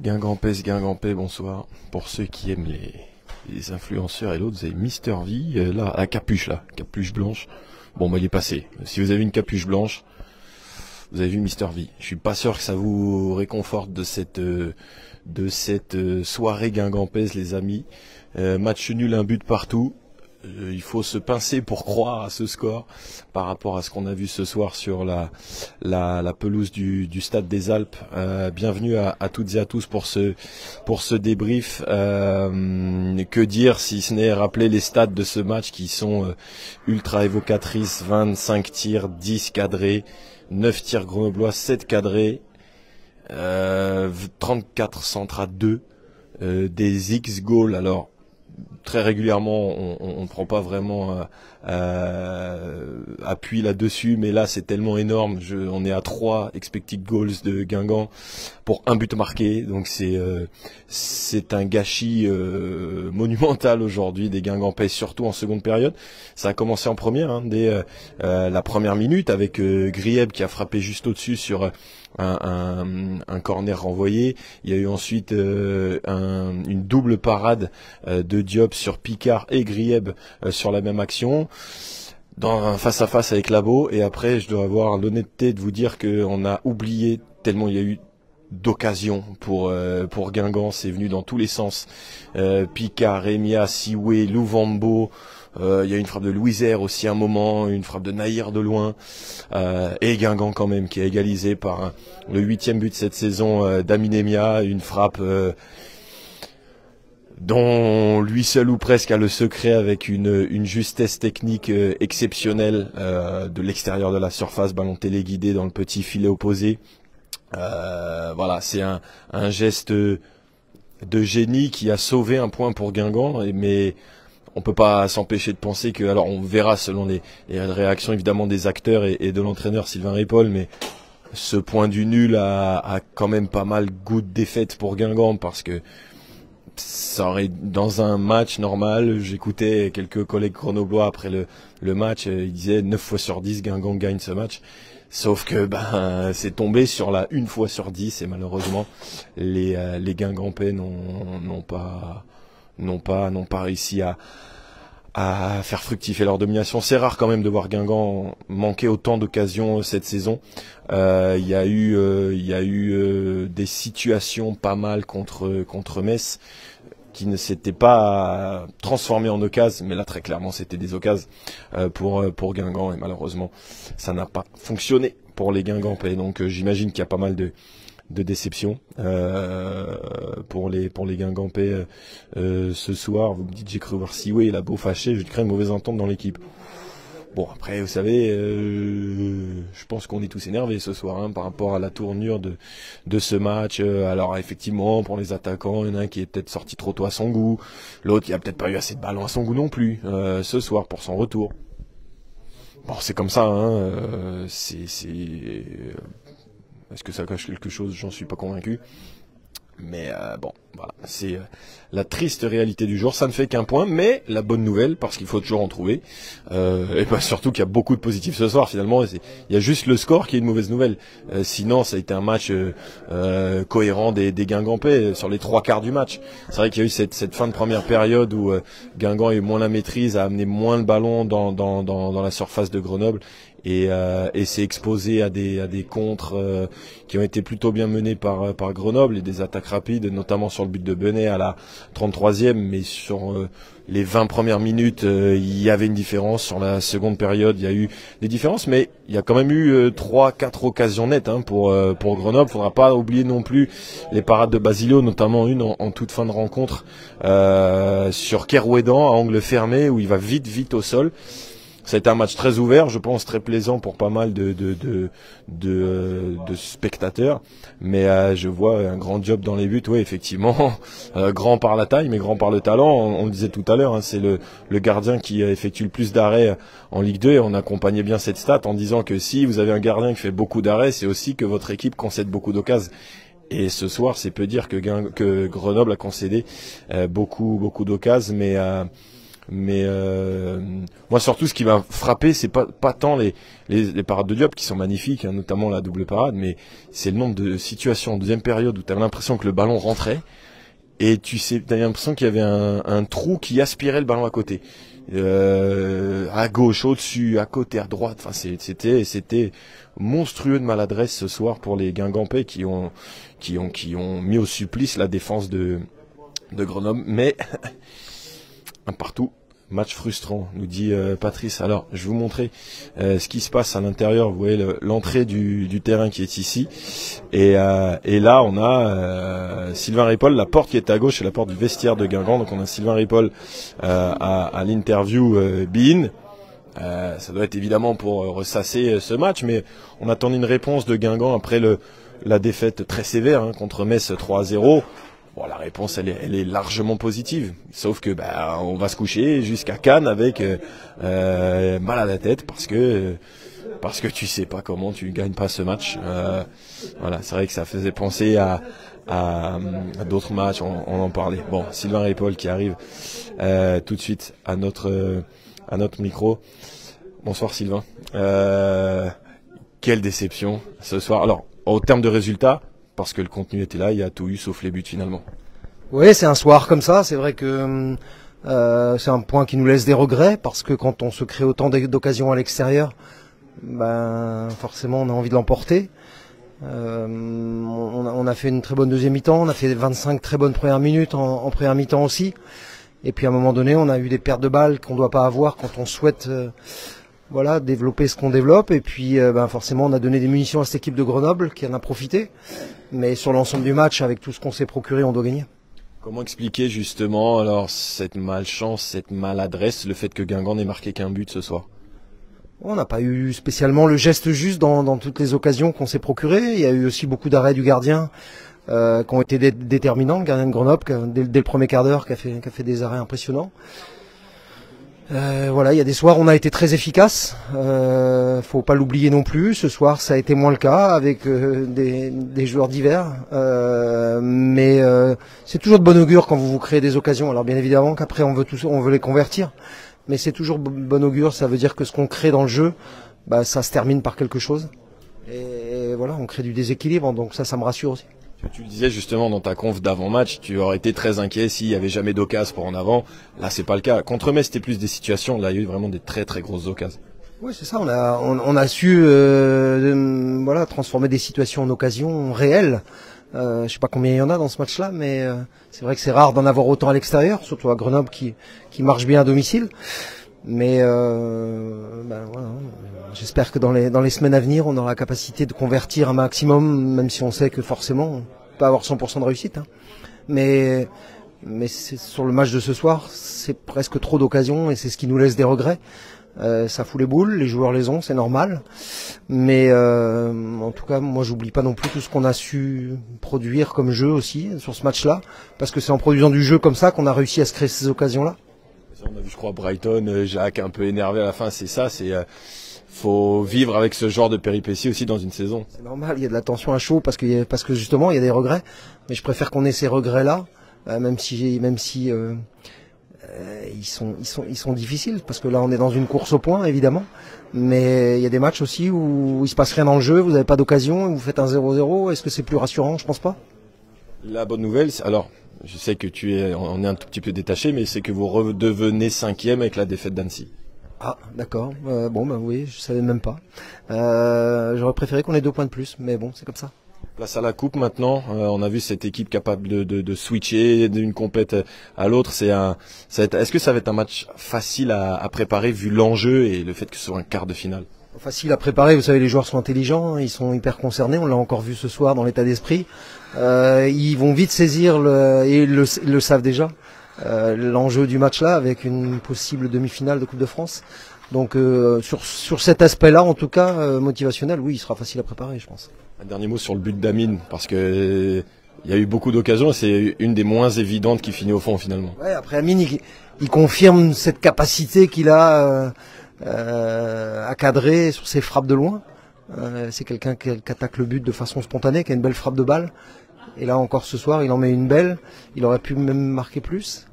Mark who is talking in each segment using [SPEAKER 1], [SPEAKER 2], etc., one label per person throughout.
[SPEAKER 1] Guingampais, bonsoir. Pour ceux qui aiment les influenceurs et l'autre, vous avez Mister V, là, à capuche blanche. Bon, bah, il est passé. Si vous avez une capuche blanche, vous avez vu Mister V. Je suis pas sûr que ça vous réconforte de cette soirée guingampaise, les amis. Match nul, un but partout. Il faut se pincer pour croire à ce score par rapport à ce qu'on a vu ce soir sur la pelouse du Stade des Alpes. Bienvenue à toutes et à tous pour ce débrief. Que dire si ce n'est rappeler les stats de ce match qui sont ultra évocatrices. 25 tirs, 10 cadrés, 9 tirs grenoblois, 7 cadrés, 34 centres à 2, des X-goals. Alors, très régulièrement, on ne prend pas vraiment appui là-dessus, mais là, c'est tellement énorme. On est à 3 expected goals de Guingamp pour un but marqué. Donc, c'est un gâchis monumental aujourd'hui des Guingampais, surtout en seconde période. Ça a commencé en première, dès la première minute, avec Grieb qui a frappé juste au-dessus sur un corner renvoyé. Il y a eu ensuite une double parade de Diop sur Picard et Grieb sur la même action, dans un face-à-face avec Labo. Et après, je dois avoir l'honnêteté de vous dire qu'on a oublié tellement il y a eu d'occasions pour Guingamp. C'est venu dans tous les sens. Picard, Remia, Siwe, Louvambo. Il y a une frappe de Louisère aussi à un moment, une frappe de Nahir de loin, et Guingamp quand même qui a égalisé par le 8e but de cette saison d'Aminemia, une frappe dont lui seul ou presque a le secret, avec une justesse technique exceptionnelle de l'extérieur de la surface, ballon téléguidé dans le petit filet opposé. Voilà, c'est un geste de génie qui a sauvé un point pour Guingamp, mais on peut pas s'empêcher de penser que, alors on verra selon les réactions évidemment des acteurs et de l'entraîneur Sylvain Ripoll, mais ce point du nul a quand même pas mal goût de défaite pour Guingamp, parce que ça aurait, dans un match normal, j'écoutais quelques collègues grenoblois après le match, ils disaient 9 fois sur 10 Guingamp gagne ce match. Sauf que c'est tombé sur la 1 fois sur 10, et malheureusement les Guingampais n'ont pas réussi à faire fructifier leur domination. C'est rare quand même de voir Guingamp manquer autant d'occasions cette saison. Il y a eu des situations pas mal contre Metz qui ne s'étaient pas transformées en occasions, mais là très clairement c'était des occasions pour Guingamp, et malheureusement ça n'a pas fonctionné pour les Guingampais. Donc j'imagine qu'il y a pas mal de déception pour les Guingampais ce soir. Vous me dites j'ai cru voir Siwe et Labo fâché, je crains une mauvaise entente dans l'équipe. Bon, après vous savez, je pense qu'on est tous énervés ce soir par rapport à la tournure de ce match. Alors effectivement, pour les attaquants, il y en a un qui est peut-être sorti trop tôt à son goût, l'autre il a peut-être pas eu assez de ballons à son goût non plus ce soir pour son retour. Bon, c'est comme ça, est-ce que ça cache quelque chose? J'en suis pas convaincu. Mais bon, voilà, c'est la triste réalité du jour. Ça ne fait qu'un point, mais la bonne nouvelle, parce qu'il faut toujours en trouver, et pas surtout qu'il y a beaucoup de positifs ce soir finalement. Il y a juste le score qui est une mauvaise nouvelle. Sinon, ça a été un match cohérent des Guingampais sur les 3 quarts du match. C'est vrai qu'il y a eu cette fin de première période où Guingamp a eu moins la maîtrise, a amené moins le ballon dans la surface de Grenoble, et s'est exposé à des contres qui ont été plutôt bien menés par Grenoble, et des attaques rapides, notamment sur le but de Benet à la 33e, mais sur les 20 premières minutes, il y avait une différence. Sur la seconde période, il y a eu des différences, mais il y a quand même eu 3-4 occasions nettes pour Grenoble. Faudra pas oublier non plus les parades de Basilio, notamment une en toute fin de rencontre sur Kerouédan à angle fermé, où il va vite au sol. Ça a été un match très ouvert, je pense très plaisant pour pas mal de spectateurs, mais je vois un grand job dans les buts. Oui, effectivement, grand par la taille, mais grand par le talent. On le disait tout à l'heure, c'est le gardien qui effectue le plus d'arrêts en Ligue 2, et on accompagnait bien cette stat en disant que si vous avez un gardien qui fait beaucoup d'arrêts, c'est aussi que votre équipe concède beaucoup d'occasions. Et ce soir, c'est peu dire que Grenoble a concédé beaucoup d'occasions, mais Mais moi surtout ce qui m'a frappé, c'est pas tant les parades de Diop qui sont magnifiques, hein, notamment la double parade, mais c'est le nombre de situations en deuxième période où tu avais l'impression que le ballon rentrait et t'avais l'impression qu'il y avait un trou qui aspirait le ballon à côté. À gauche, au-dessus, à côté, à droite. Enfin, c'était monstrueux de maladresse ce soir pour les Guingampais qui ont mis au supplice la défense de Grenoble. Mais un partout, match frustrant, nous dit Patrice. Alors, je vais vous montrer ce qui se passe à l'intérieur. Vous voyez l'entrée du terrain qui est ici. Et là, on a Sylvain Ripoll, la porte qui est à gauche, c'est la porte du vestiaire de Guingamp. Donc, on a Sylvain Ripoll à l'interview Bein. Ça doit être évidemment pour ressasser ce match, mais on attendait une réponse de Guingamp après la défaite très sévère hein, contre Metz 3-0. Bon, la réponse, elle est largement positive. Sauf que, on va se coucher jusqu'à Cannes avec mal à la tête parce que tu sais pas comment tu gagnes pas ce match. Voilà, c'est vrai que ça faisait penser à d'autres matchs. On en parlait. Bon, Sylvain Ripoll qui arrive tout de suite à notre micro. Bonsoir Sylvain. Quelle déception ce soir. Alors, au terme de résultats. Parce que le contenu était là, il y a tout eu sauf les buts finalement.
[SPEAKER 2] Oui, c'est un soir comme ça. C'est vrai que c'est un point qui nous laisse des regrets parce que quand on se crée autant d'occasions à l'extérieur, forcément on a envie de l'emporter. On a fait une très bonne deuxième mi-temps, on a fait 25 très bonnes premières minutes en première mi-temps aussi. Et puis à un moment donné, on a eu des pertes de balles qu'on ne doit pas avoir quand on souhaite développer ce qu'on développe. Et puis forcément, on a donné des munitions à cette équipe de Grenoble qui en a profité. Mais sur l'ensemble du match, avec tout ce qu'on s'est procuré, on doit gagner.
[SPEAKER 1] Comment expliquer justement alors cette malchance, cette maladresse, le fait que Guingamp n'ait marqué qu'un but ce soir?
[SPEAKER 2] On n'a pas eu spécialement le geste juste dans toutes les occasions qu'on s'est procuré. Il y a eu aussi beaucoup d'arrêts du gardien qui ont été déterminants. Le gardien de Grenoble, dès le premier quart d'heure, qui a fait des arrêts impressionnants. Il y a des soirs où on a été très efficace. Faut pas l'oublier non plus. Ce soir, ça a été moins le cas avec des joueurs divers. Mais c'est toujours de bon augure quand vous créez des occasions. Alors bien évidemment qu'après on veut les convertir, mais c'est toujours bon augure. Ça veut dire que ce qu'on crée dans le jeu, ça se termine par quelque chose. Et voilà, on crée du déséquilibre. Donc ça me rassure aussi.
[SPEAKER 1] Tu le disais justement dans ta conf d'avant-match, tu aurais été très inquiet s'il y avait jamais d'occasion pour en avant. Là, c'est pas le cas. Contre Metz, c'était plus des situations. Là, il y a eu vraiment des très très grosses occasions.
[SPEAKER 2] Oui, c'est ça. On a su transformer des situations en occasions réelles. Je sais pas combien il y en a dans ce match-là, mais c'est vrai que c'est rare d'en avoir autant à l'extérieur, surtout à Grenoble qui marche bien à domicile. Mais j'espère que dans les semaines à venir, on aura la capacité de convertir un maximum, même si on sait que forcément, on peut pas avoir 100% de réussite. Hein. Mais sur le match de ce soir, c'est presque trop d'occasions et c'est ce qui nous laisse des regrets. Ça fout les boules, les joueurs les ont, c'est normal. Mais en tout cas, moi, j'oublie pas non plus tout ce qu'on a su produire comme jeu aussi sur ce match-là, parce que c'est en produisant du jeu comme ça qu'on a réussi à se créer ces occasions-là.
[SPEAKER 1] On a vu, je crois, Brighton, Jacques un peu énervé à la fin. C'est ça, faut vivre avec ce genre de péripéties aussi dans une saison.
[SPEAKER 2] C'est normal, il y a de la tension à chaud parce que justement il y a des regrets. Mais je préfère qu'on ait ces regrets-là, même si ils sont difficiles parce que là on est dans une course au point évidemment. Mais il y a des matchs aussi où il se passe rien dans le jeu, vous n'avez pas d'occasion, vous faites un 0-0. Est-ce que c'est plus rassurant? Je pense pas.
[SPEAKER 1] La bonne nouvelle, alors. Je sais que on est un tout petit peu détaché, mais c'est que vous redevenez 5e avec la défaite d'Annecy.
[SPEAKER 2] Ah, d'accord. Oui, je savais même pas. J'aurais préféré qu'on ait 2 points de plus, mais bon, c'est comme ça.
[SPEAKER 1] Place à la coupe maintenant. On a vu cette équipe capable de switcher d'une compète à l'autre. Est-ce que ça va être un match facile à préparer vu l'enjeu et le fait que ce soit un quart de finale?
[SPEAKER 2] Facile à préparer, vous savez, les joueurs sont intelligents, ils sont hyper concernés, on l'a encore vu ce soir dans l'état d'esprit. Ils vont vite saisir, et ils le savent déjà, l'enjeu du match là avec une possible demi-finale de Coupe de France. Donc sur cet aspect-là, en tout cas, motivationnel, oui, il sera facile à préparer, je pense.
[SPEAKER 1] Un dernier mot sur le but d'Amine, parce que il y a eu beaucoup d'occasions et c'est une des moins évidentes qui finit au fond finalement.
[SPEAKER 2] Ouais, après Amine, il confirme cette capacité qu'il a à cadrer sur ses frappes de loin. C'est quelqu'un qui attaque le but de façon spontanée, qui a une belle frappe de balle. Et là encore ce soir, il en met une belle. Il aurait pu même marquer plus,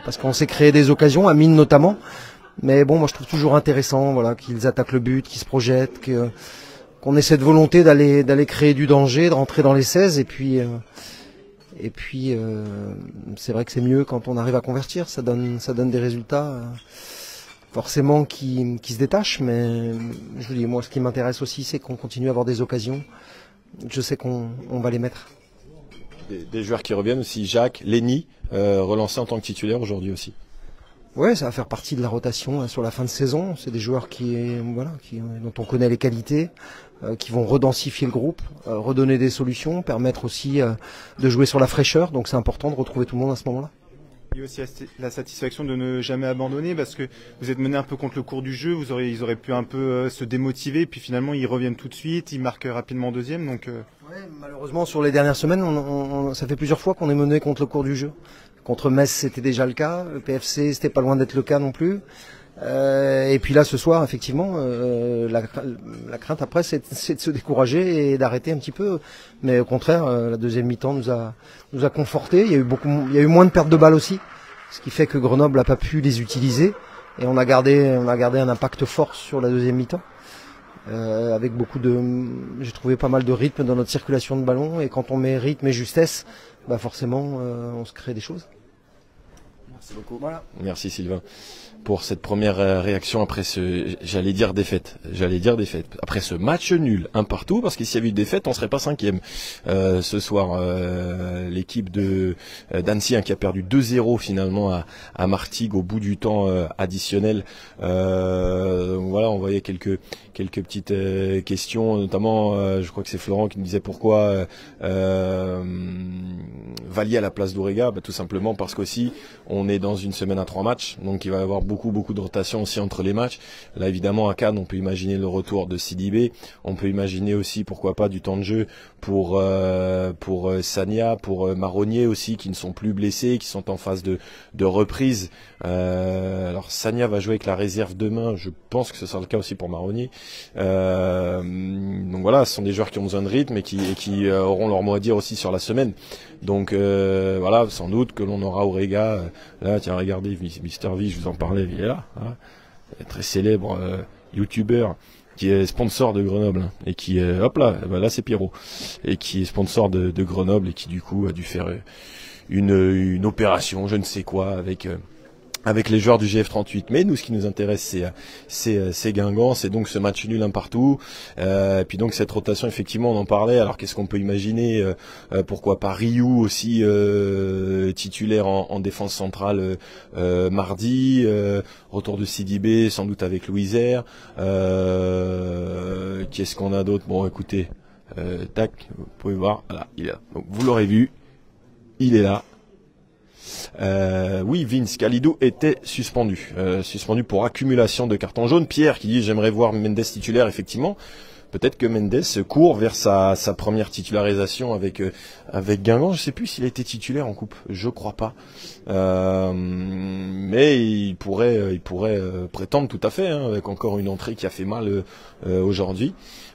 [SPEAKER 2] parce qu'on s'est créé des occasions, à Mine notamment. Mais bon, moi je trouve toujours intéressant, voilà, qu'ils attaquent le but, qu'ils se projettent, qu'on ait cette volonté d'aller créer du danger, de rentrer dans les 16. Et puis c'est vrai que c'est mieux quand on arrive à convertir. Ça donne des résultats forcément qui se détachent. Mais je vous dis, moi ce qui m'intéresse aussi, c'est qu'on continue à avoir des occasions. Je sais qu'on va les mettre.
[SPEAKER 1] Des joueurs qui reviennent aussi, Jacques, Lenny, relancé en tant que titulaire aujourd'hui aussi.
[SPEAKER 2] Ouais, ça va faire partie de la rotation sur la fin de saison. C'est des joueurs dont on connaît les qualités, qui vont redensifier le groupe, redonner des solutions, permettre aussi de jouer sur la fraîcheur. Donc c'est important de retrouver tout le monde à ce moment-là.
[SPEAKER 3] Il y a aussi la satisfaction de ne jamais abandonner, parce que vous êtes mené un peu contre le cours du jeu, ils auraient pu un peu se démotiver, puis finalement ils reviennent tout de suite, ils marquent rapidement en deuxième. Donc
[SPEAKER 2] ouais, malheureusement sur les dernières semaines, ça fait plusieurs fois qu'on est mené contre le cours du jeu. Contre Metz c'était déjà le cas, le PFC c'était pas loin d'être le cas non plus. Et puis là ce soir effectivement la crainte après c'est de se décourager et d'arrêter un petit peu, mais au contraire la deuxième mi-temps nous a conforté. Il y a eu moins de pertes de balles aussi, ce qui fait que Grenoble n'a pas pu les utiliser, et on a gardé un impact fort sur la deuxième mi-temps, avec j'ai trouvé pas mal de rythme dans notre circulation de ballon, et quand on met rythme et justesse, bah forcément on se crée des choses.
[SPEAKER 1] Merci beaucoup. Voilà. Merci Sylvain pour cette première réaction après j'allais dire défaite. Après ce match nul, un partout, parce que s'il y avait eu défaite, on serait pas 5e. Ce soir, l'équipe d'Annecy qui a perdu 2-0 finalement à Martigues au bout du temps additionnel. Donc voilà, on voyait quelques petites questions, notamment, je crois que c'est Florent qui me disait pourquoi Vallier à la place d'Aurega. Tout simplement parce qu'aussi on est dans une semaine à 3 matchs, donc il va y avoir beaucoup de rotation aussi entre les matchs. Là évidemment à Cannes on peut imaginer le retour de Sidibé, on peut imaginer aussi pourquoi pas du temps de jeu pour Sagna, pour Marronnier aussi, qui ne sont plus blessés, qui sont en phase de reprise. Alors Sagna va jouer avec la réserve demain, je pense que ce sera le cas aussi pour Marronnier. Donc voilà, ce sont des joueurs qui ont besoin de rythme et qui auront leur mot à dire aussi sur la semaine. Donc voilà, sans doute que l'on aura Aurega. Là, tiens, regardez, Mister V, je vous en parlais, il est là, hein, très célèbre youtubeur qui est sponsor de Grenoble, hein, et qui hop là, là c'est Pierrot, et qui est sponsor de Grenoble, et qui du coup a dû faire une opération, je ne sais quoi, avec les joueurs du GF38. Mais nous, ce qui nous intéresse, c'est Guingamp, c'est donc ce match nul un partout, et puis donc cette rotation, effectivement, on en parlait. Alors qu'est-ce qu'on peut imaginer, pourquoi pas Ryu aussi titulaire en défense centrale mardi, retour de Sidibé, sans doute avec Louisère. Qu'est-ce qu'on a d'autre? Bon, écoutez, tac, vous pouvez voir, voilà, il est là. Donc, vous l'aurez vu, il est là. Oui, Vince Kalidou était suspendu pour accumulation de cartons jaunes. Pierre qui dit j'aimerais voir Mendes titulaire, effectivement. Peut-être que Mendes court vers sa première titularisation avec Guingamp. Je sais plus s'il a été titulaire en coupe, je crois pas. Mais il pourrait prétendre tout à fait, hein, avec encore une entrée qui a fait mal aujourd'hui.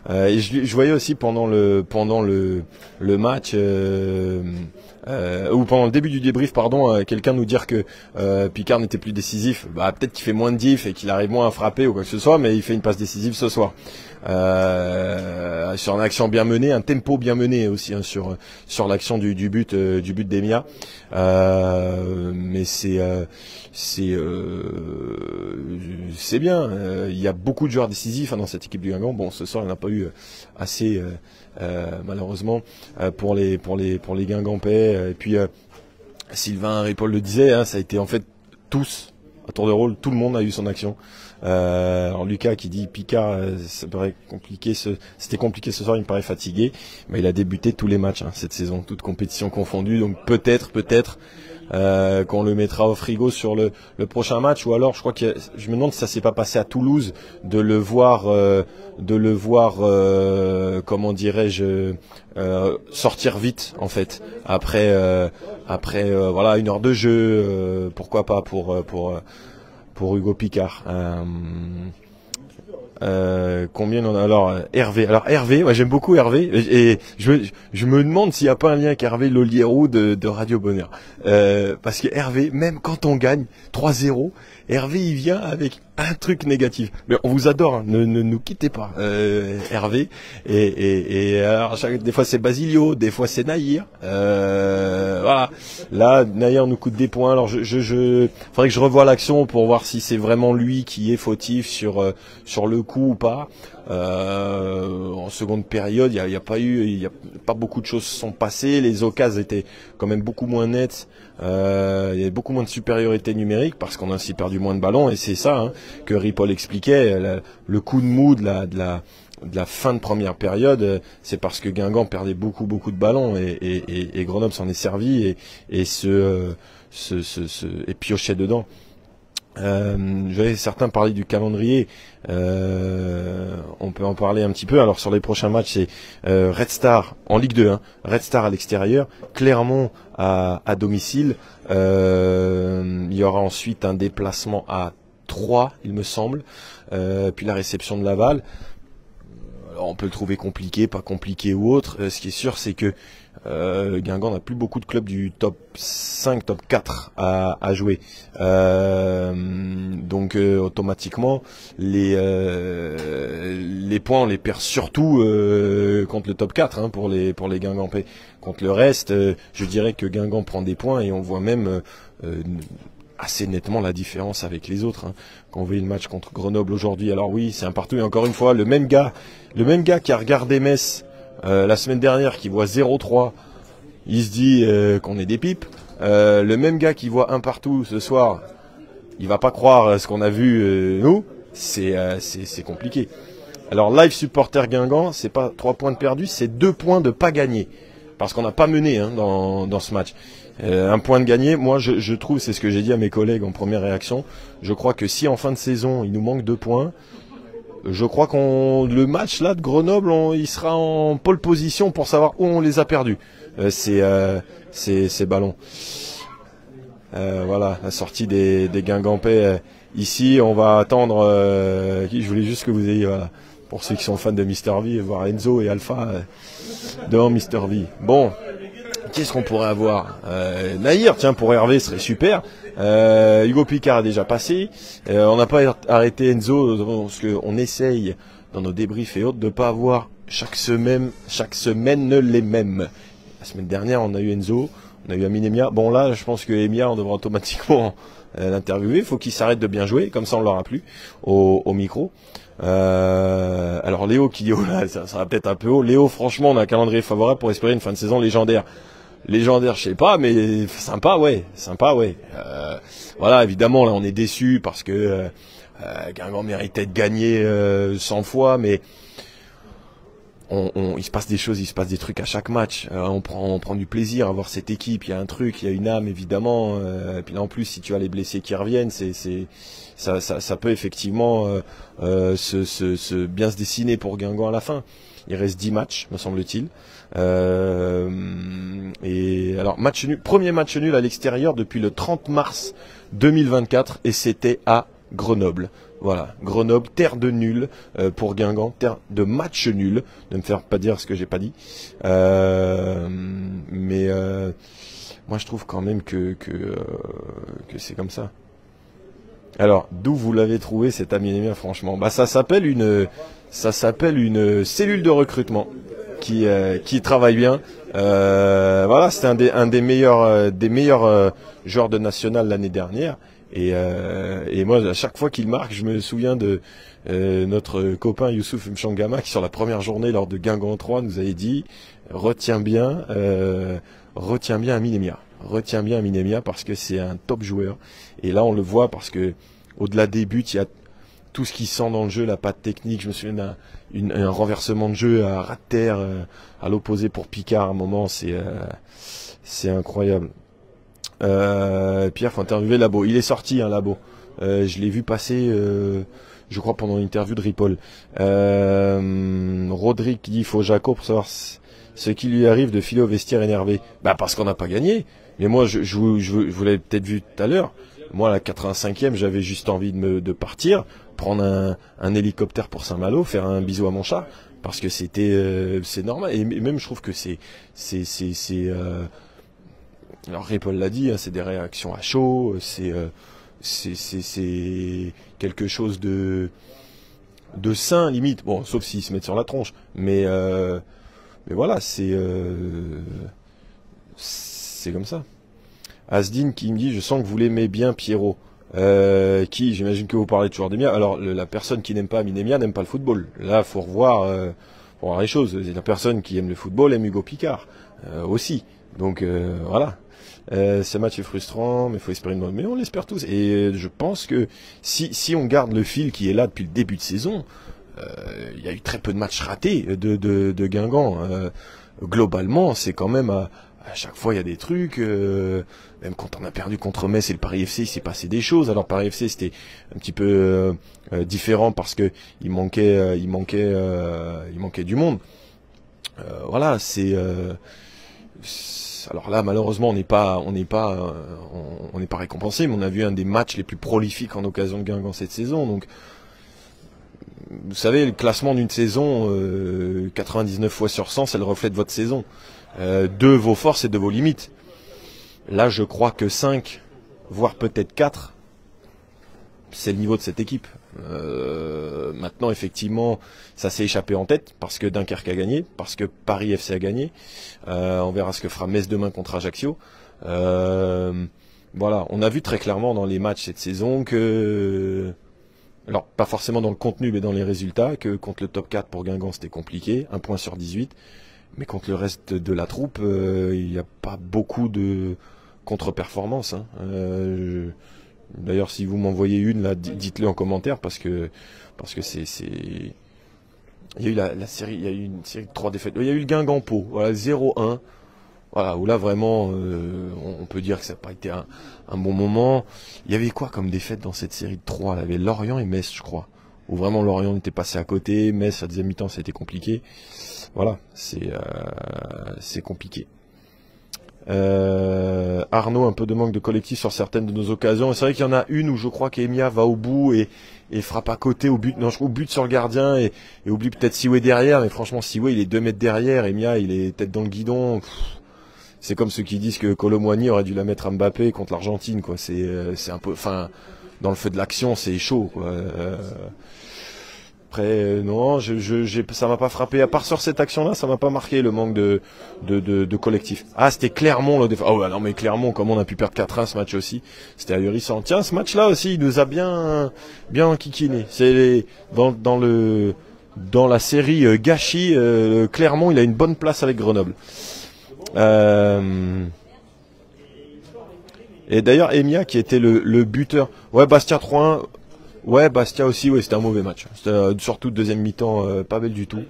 [SPEAKER 1] Et je voyais aussi pendant le match ou pendant le début du débrief, pardon, quelqu'un nous dire que Picard n'était plus décisif. Peut-être qu'il fait moins de diff et qu'il arrive moins à frapper ou quoi que ce soit, mais il fait une passe décisive ce soir. Sur une action bien menée, un tempo bien mené aussi, hein, sur l'action du but d'Emia. Mais c'est bien. Il y a beaucoup de joueurs décisifs, hein, dans cette équipe du Guingamp. Bon, ce soir il n'y en a pas eu assez, malheureusement, pour les Guingampais. Et puis Sylvain Ripoll le disait, hein, ça a été en fait tous à tour de rôle, tout le monde a eu son action. Alors Lucas qui dit Picard, ça paraît compliqué, c'était compliqué ce soir, il me paraît fatigué, mais il a débuté tous les matchs, hein, cette saison, toutes compétitions confondues, donc peut-être qu'on le mettra au frigo sur le prochain match, ou alors je me demande si ça s'est pas passé à Toulouse de le voir comment dirais-je, sortir vite en fait après voilà, 1 heure de jeu, pourquoi pas pour Hugo Picard. Combien on a alors Hervé. Alors Hervé, ouais, j'aime beaucoup Hervé et je me demande s'il n'y a pas un lien avec Hervé Lolierou de Radio Bonheur. Parce que Hervé, même quand on gagne 3-0, Hervé il vient avec un truc négatif. Mais on vous adore, hein, ne nous quittez pas, Hervé. Et alors des fois c'est Basilio, des fois c'est Nahir. Voilà. Là, Nahir nous coûte des points. Alors faudrait que je revoie l'action pour voir si c'est vraiment lui qui est fautif sur le coup ou pas. En seconde période, il y a pas beaucoup de choses se sont passées. Les occasions étaient quand même beaucoup moins nettes. Il y avait beaucoup moins de supériorité numérique parce qu'on a aussi perdu moins de ballons et c'est ça, hein, que Ripoll expliquait. Le coup de mou de la fin de première période, c'est parce que Guingamp perdait beaucoup de ballons et Grenoble s'en est servi et piochait dedans. J'avais certains parler du calendrier, on peut en parler un petit peu. Alors sur les prochains matchs, c'est Red Star en Ligue 2, hein, Red Star à l'extérieur, Clermont à domicile. Il y aura ensuite un déplacement à Troyes, il me semble, puis la réception de Laval. Alors on peut le trouver compliqué, pas compliqué ou autre. Ce qui est sûr, c'est que Guingamp n'a plus beaucoup de clubs du top 5, top 4 à jouer. Donc automatiquement, les points, on les perd surtout contre le top 4, hein, pour les Guingampais. Contre le reste, je dirais que Guingamp prend des points et on voit même assez nettement la différence avec les autres, hein. Quand on voit le match contre Grenoble aujourd'hui, alors oui, c'est un partout, et encore une fois, le même gars qui a regardé Metz la semaine dernière, qui voit 0-3, il se dit qu'on est des pipes. Le même gars qui voit un partout ce soir, il va pas croire ce qu'on a vu nous. C'est compliqué. Alors live supporter Guingamp, c'est pas 3 points de perdus, c'est 2 points de pas gagné, parce qu'on n'a pas mené, hein, dans ce match. Un point de gagné, moi je trouve, c'est ce que j'ai dit à mes collègues en première réaction, je crois que si en fin de saison il nous manque 2 points, je crois le match là de Grenoble, il sera en pole position pour savoir où on les a perdus, ces ballons. Voilà, la sortie des Guingampais. Ici, on va attendre, je voulais juste que vous ayez, voilà, pour ceux qui sont fans de Mr V, voir Enzo et Alpha devant Mr V. Bon, qu'est-ce qu'on pourrait avoir? Nahir, tiens, pour Hervé, serait super. Hugo Picard a déjà passé. On n'a pas arrêté Enzo, parce qu'on essaye, dans nos débriefs et autres, de ne pas avoir chaque semaine les mêmes. La semaine dernière, on a eu Enzo, on a eu Amine Emia. Bon, là, je pense que Emia, on devra automatiquement l'interviewer. Il faut qu'il s'arrête de bien jouer, comme ça on l'aura plus au micro. Alors Léo qui dit, oh là, ça sera peut-être un peu haut. Léo, franchement, on a un calendrier favorable pour espérer une fin de saison légendaire. Légendaire, je sais pas, mais sympa, ouais. Voilà, évidemment, là, on est déçus parce que Guingamp méritait de gagner 100 fois, mais il se passe des choses, il se passe des trucs à chaque match. On prend du plaisir à voir cette équipe. Il y a un truc, il y a une âme, évidemment. Et puis là, en plus, si tu as les blessés qui reviennent, ça peut effectivement bien se dessiner pour Guingamp à la fin. Il reste 10 matchs, me semble-t-il. Et alors, premier match nul à l'extérieur depuis le 30 mars 2024, et c'était à Grenoble. Voilà, Grenoble, terre de nul pour Guingamp, terre de match nul. Ne me faire pas dire ce que j'ai pas dit. Mais moi, je trouve quand même que c'est comme ça. Alors, d'où vous l'avez trouvé cet Amine, franchement? Bah, ça s'appelle une cellule de recrutement qui travaille bien. Voilà, c'était un des meilleurs joueurs de national l'année dernière. Et moi, à chaque fois qu'il marque, je me souviens de notre copain Youssouf Mchangama qui, sur la première journée lors de Guingamp 3, nous avait dit retiens bien Amine Emia. Retiens bien Amine Emia parce que c'est un top joueur. Et là, on le voit parce que au-delà des buts, il y a tout ce qui sent dans le jeu, la patte technique. Je me souviens d'un renversement de jeu à ras de terre à l'opposé pour Picard à un moment. C'est incroyable. Pierre, faut interviewer Labo. Il est sorti, hein, Labo. Je l'ai vu passer, je crois, pendant l'interview de Ripoll. Rodrigue qui dit il faut Jaco pour savoir ce qui lui arrive de filer au vestiaire énervé. Bah parce qu'on n'a pas gagné. Mais moi, je vous l'avez peut-être vu tout à l'heure. Moi, à la 85e, j'avais juste envie de partir. prendre un hélicoptère pour Saint-Malo, faire un bisou à mon chat, parce que c'est normal. Et même je trouve que alors Ripoll l'a dit, hein, c'est des réactions à chaud, c'est quelque chose de sain limite. Bon, sauf s'ils se mettent sur la tronche, mais voilà, c'est comme ça. Asdine qui me dit, je sens que vous l'aimez bien, Pierrot. J'imagine que vous parlez toujours d'Emia. Alors, la personne qui n'aime pas Minemia n'aime pas le football. Là, faut revoir les choses. La personne qui aime le football aime Hugo Picard aussi. Donc, voilà. Ce match est frustrant, mais il faut espérer une bonne. Mais on l'espère tous. Et je pense que si on garde le fil qui est là depuis le début de saison, il y a eu très peu de matchs ratés de Guingamp. Globalement, c'est quand même à chaque fois il y a des trucs. Même quand on a perdu contre Metz et le Paris FC, il s'est passé des choses. Alors Paris FC c'était un petit peu différent parce que il manquait du monde. Voilà, alors là, malheureusement, on n'est pas récompensé, mais on a vu un des matchs les plus prolifiques en occasion de Guingamp cette saison. Donc, vous savez, le classement d'une saison, 99 fois sur 100, c'est le reflet de votre saison, de vos forces et de vos limites. Là, je crois que 5, voire peut-être 4, c'est le niveau de cette équipe. Maintenant, effectivement, ça s'est échappé en tête parce que Dunkerque a gagné, parce que Paris FC a gagné. On verra ce que fera Metz demain contre Ajaccio. Voilà, on a vu très clairement dans les matchs cette saison que, alors pas forcément dans le contenu, mais dans les résultats, que contre le top 4 pour Guingamp c'était compliqué, 1 point sur 18. Mais contre le reste de la troupe, il n'y a pas beaucoup de contre-performance. Hein. D'ailleurs, si vous m'envoyez une, là, dites-le en commentaire parce que c'est. Il y a eu la série, il y a eu une série de 3 défaites. Il y a eu le Guingamp-Pau, voilà, 0-1. Voilà, où là vraiment, on peut dire que ça n'a pas été un bon moment. Il y avait quoi comme défaite dans cette série de 3 là? Il y avait Lorient et Metz, je crois. Où vraiment Lorient était passé à côté, Metz à deuxième mi-temps, ça a été compliqué. Voilà, c'est compliqué. Arnaud, un peu de manque de collectif sur certaines de nos occasions. C'est vrai qu'il y en a une où je crois qu'Emia va au bout et frappe à côté au but. Non, je crois au but sur le gardien et oublie peut-être Siwe derrière. Mais franchement, Siwe il est 2 mètres derrière. Emia il est tête dans le guidon. C'est comme ceux qui disent que Kolo Muani aurait dû la mettre à Mbappé contre l'Argentine, quoi. C'est un peu, enfin, dans le feu de l'action, c'est chaud, quoi. Après, non, ça m'a pas frappé. À part sur cette action-là, ça m'a pas marqué le manque de collectif. Ah, c'était Clermont le défenseur. Oh ouais, non mais Clermont, comment on a pu perdre 4-1 ce match aussi. C'était ahurissant. Tiens, ce match-là aussi, il nous a bien enquiquiné. C'est dans la série gâchis, Clermont, il a une bonne place avec Grenoble. Et d'ailleurs, Emia qui était le buteur. Ouais, Bastia 3-1. Ouais, Bastia aussi, ouais, c'était un mauvais match. C'était surtout deuxième mi-temps pas belle du tout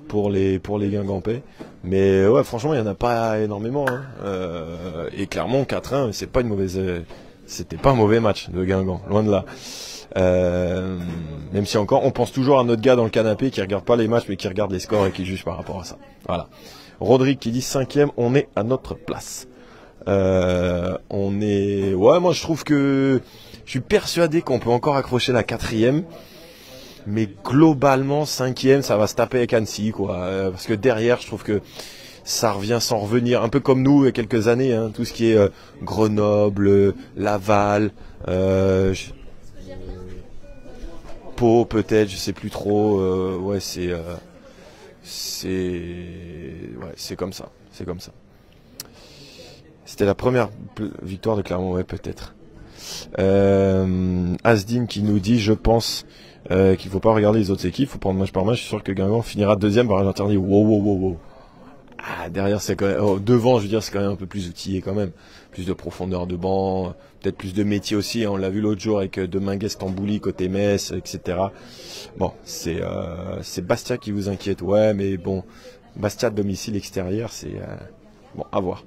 [SPEAKER 1] pour les Guingampais. Mais ouais, franchement, il y en a pas énormément. Hein. Et clairement, 4-1, c'était pas un mauvais match de Guingamp, loin de là. Même si encore, on pense toujours à notre gars dans le canapé qui regarde pas les matchs, mais qui regarde les scores et qui juge par rapport à ça. Voilà. Rodrigue qui dit 5e, on est à notre place. Ouais, moi je trouve que je suis persuadé qu'on peut encore accrocher la 4e, mais globalement 5e, ça va se taper avec Annecy, quoi. Parce que derrière, je trouve que ça revient sans revenir, un peu comme nous il y a quelques années, hein, tout ce qui est Grenoble, Laval, Pau peut-être, je sais plus trop. Ouais, c'est comme ça, c'est comme ça. C'était la première victoire de Clermont, ouais, peut-être. Asdine qui nous dit, je pense qu'il faut pas regarder les autres équipes, faut prendre match par match. Je suis sûr que Guingamp finira 2e par l'interdit. Wow. Ah, derrière, c'est quand même, devant, je veux dire, c'est quand même un peu plus outillé quand même. Plus de profondeur de banc, peut-être plus de métier aussi. Hein, on l'a vu l'autre jour avec Deminguez Tambouli côté Metz, etc. Bon, c'est Bastia qui vous inquiète. Ouais, mais bon, Bastia de domicile extérieur, c'est bon, à voir.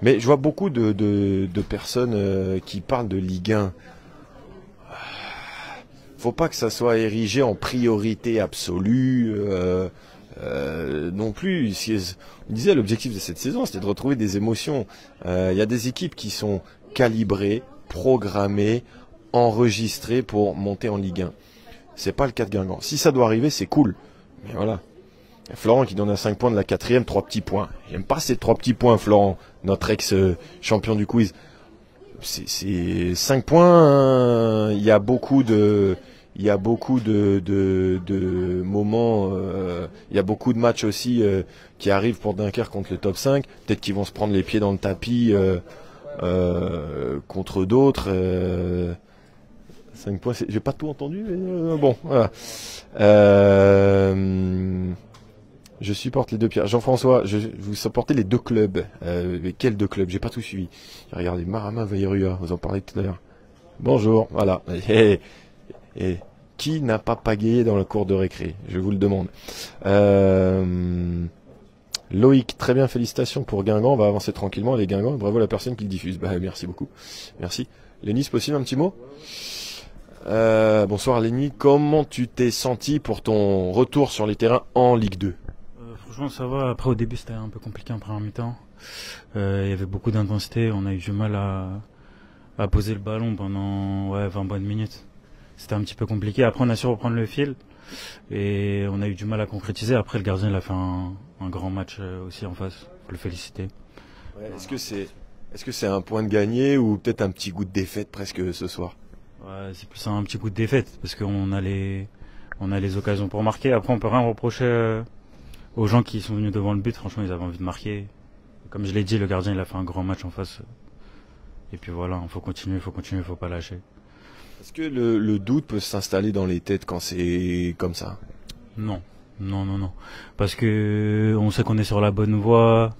[SPEAKER 1] Mais je vois beaucoup de personnes qui parlent de Ligue 1. Faut pas que ça soit érigé en priorité absolue non plus. On disait l'objectif de cette saison, c'était de retrouver des émotions. Il y a des équipes qui sont calibrées, programmées, enregistrées pour monter en Ligue 1. C'est pas le cas de Guingamp. Si ça doit arriver, c'est cool. Mais voilà. Florent qui donne un 5 points de la 4e, 3 petits points. J'aime pas ces 3 petits points, Florent, notre ex-champion du quiz. C'est 5 points, il y a beaucoup de moments, il y a beaucoup de matchs aussi qui arrivent pour Dunkerque contre le top 5. Peut-être qu'ils vont se prendre les pieds dans le tapis contre d'autres. 5 points, j'ai pas tout entendu, mais bon, voilà. Je supporte les deux pierres. Jean-François, vous supportez les deux clubs. Mais quels deux clubs? J'ai pas tout suivi. Regardez, Marama Vairua, vous en parlez tout à l'heure. Bonjour, voilà. Et qui n'a pas pagayé dans la cour de récré? Je vous le demande. Loïc, très bien, félicitations pour Guingamp. On va avancer tranquillement, les Guingamp. Bravo à la personne qui le diffuse. Bah, merci beaucoup. Merci. Léni, c'est possible un petit mot? Bonsoir Léni, comment tu t'es senti pour ton retour sur les terrains en Ligue 2?
[SPEAKER 4] Franchement ça va, après au début c'était un peu compliqué en première mi-temps, il y avait beaucoup d'intensité, on a eu du mal à poser le ballon pendant 20 bonnes minutes, c'était un petit peu compliqué, après on a su reprendre le fil et on a eu du mal à concrétiser, après le gardien il a fait un grand match aussi en face, faut le féliciter.
[SPEAKER 1] Ouais, est-ce que c'est un point de gagné ou peut-être un petit goût de défaite presque ce soir?
[SPEAKER 4] Ouais, c'est plus un petit coup de défaite parce qu'on a les occasions pour marquer, après on peut rien reprocher aux gens qui sont venus devant le but, franchement ils avaient envie de marquer. Comme je l'ai dit, le gardien il a fait un grand match en face. Et puis voilà, il faut continuer, faut pas lâcher.
[SPEAKER 1] Est-ce que le doute peut s'installer dans les têtes quand c'est comme ça?
[SPEAKER 4] Non. Parce que on sait qu'on est sur la bonne voie,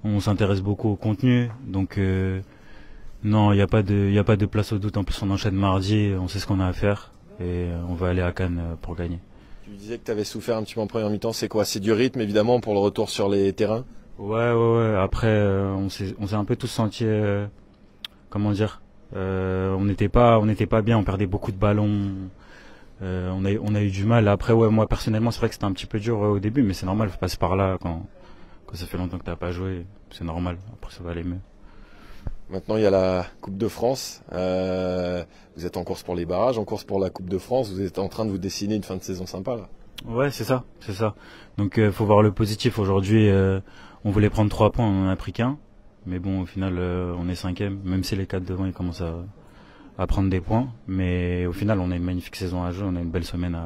[SPEAKER 4] on s'intéresse beaucoup au contenu, donc non, il n'y a pas de place au doute. En plus on enchaîne mardi, on sait ce qu'on a à faire et on va aller à Cannes pour gagner.
[SPEAKER 1] Tu disais que tu avais souffert un petit peu en première mi-temps, c'est quoi? C'est du rythme évidemment pour le retour sur les terrains?
[SPEAKER 4] Ouais. Après, on s'est un peu tous sentis, comment dire, on n'était pas bien, on perdait beaucoup de ballons, on a eu du mal. Après, ouais, moi personnellement, c'est vrai que c'était un petit peu dur au début, mais c'est normal, faut passer par là quand ça fait longtemps que t'as pas joué, c'est normal. Après, ça va aller mieux.
[SPEAKER 1] Maintenant, il y a la Coupe de France. Vous êtes en course pour les barrages, en course pour la Coupe de France. Vous êtes en train de vous dessiner une fin de saison sympa, là.
[SPEAKER 4] Ouais, c'est ça. Donc, faut voir le positif. Aujourd'hui, on voulait prendre 3 points, on en a pris qu'un. Mais bon, au final, on est 5e. Même si les 4 devant, ils commencent à prendre des points. Mais au final, on a une magnifique saison à jouer. On a une belle semaine